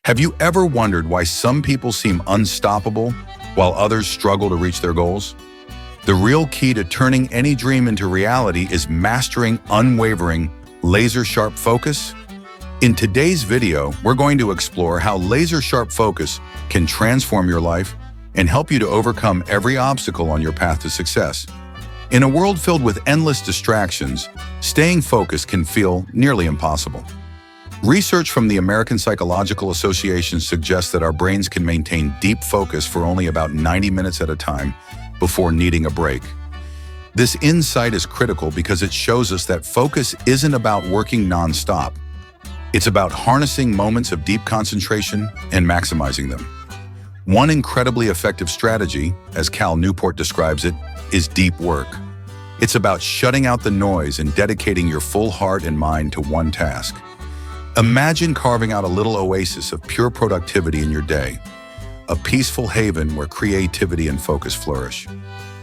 Have you ever wondered why some people seem unstoppable while others struggle to reach their goals? The real key to turning any dream into reality is mastering unwavering, laser-sharp focus. In today's video, we're going to explore how laser-sharp focus can transform your life and help you to overcome every obstacle on your path to success. In a world filled with endless distractions, staying focused can feel nearly impossible. Research from the American Psychological Association suggests that our brains can maintain deep focus for only about 90 minutes at a time before needing a break. This insight is critical because it shows us that focus isn't about working non-stop. It's about harnessing moments of deep concentration and maximizing them. One incredibly effective strategy, as Cal Newport describes it, is deep work. It's about shutting out the noise and dedicating your full heart and mind to one task. Imagine carving out a little oasis of pure productivity in your day, a peaceful haven where creativity and focus flourish.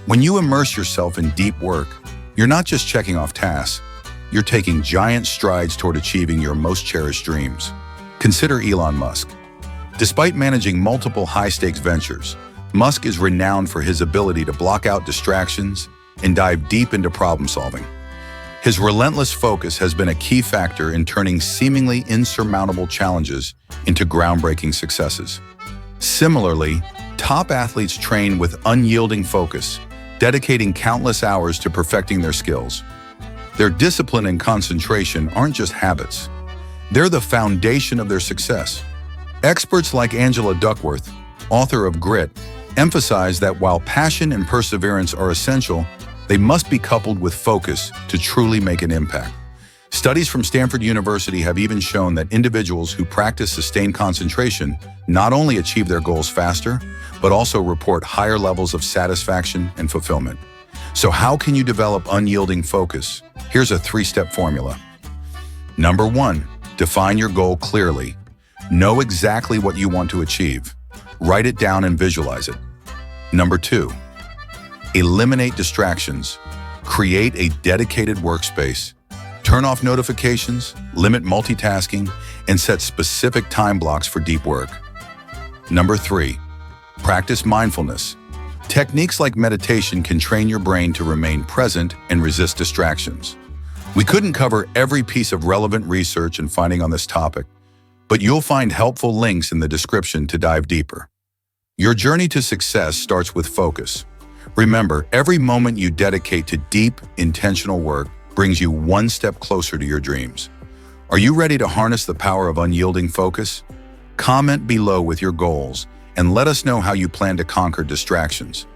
When you immerse yourself in deep work, you're not just checking off tasks, you're taking giant strides toward achieving your most cherished dreams. Consider Elon Musk. Despite managing multiple high-stakes ventures, Musk is renowned for his ability to block out distractions and dive deep into problem-solving. His relentless focus has been a key factor in turning seemingly insurmountable challenges into groundbreaking successes. Similarly, top athletes train with unyielding focus, dedicating countless hours to perfecting their skills. Their discipline and concentration aren't just habits. They're the foundation of their success. Experts like Angela Duckworth, author of Grit, emphasize that while passion and perseverance are essential, they must be coupled with focus to truly make an impact. Studies from Stanford University have even shown that individuals who practice sustained concentration not only achieve their goals faster, but also report higher levels of satisfaction and fulfillment. So how can you develop unyielding focus? Here's a 3-step formula. Number 1, define your goal clearly. Know exactly what you want to achieve. Write it down and visualize it. Number 2, eliminate distractions. Create a dedicated workspace. Turn off notifications, limit multitasking, and set specific time blocks for deep work. Number 3, practice mindfulness. Techniques like meditation can train your brain to remain present and resist distractions. We couldn't cover every piece of relevant research and finding on this topic, but you'll find helpful links in the description to dive deeper. Your journey to success starts with focus. Remember, every moment you dedicate to deep, intentional work brings you one step closer to your dreams. Are you ready to harness the power of unyielding focus? Comment below with your goals and let us know how you plan to conquer distractions.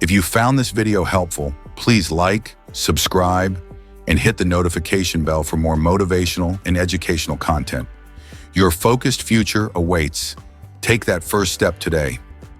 If you found this video helpful, please like, subscribe, and hit the notification bell for more motivational and educational content. Your focused future awaits. Take that first step today.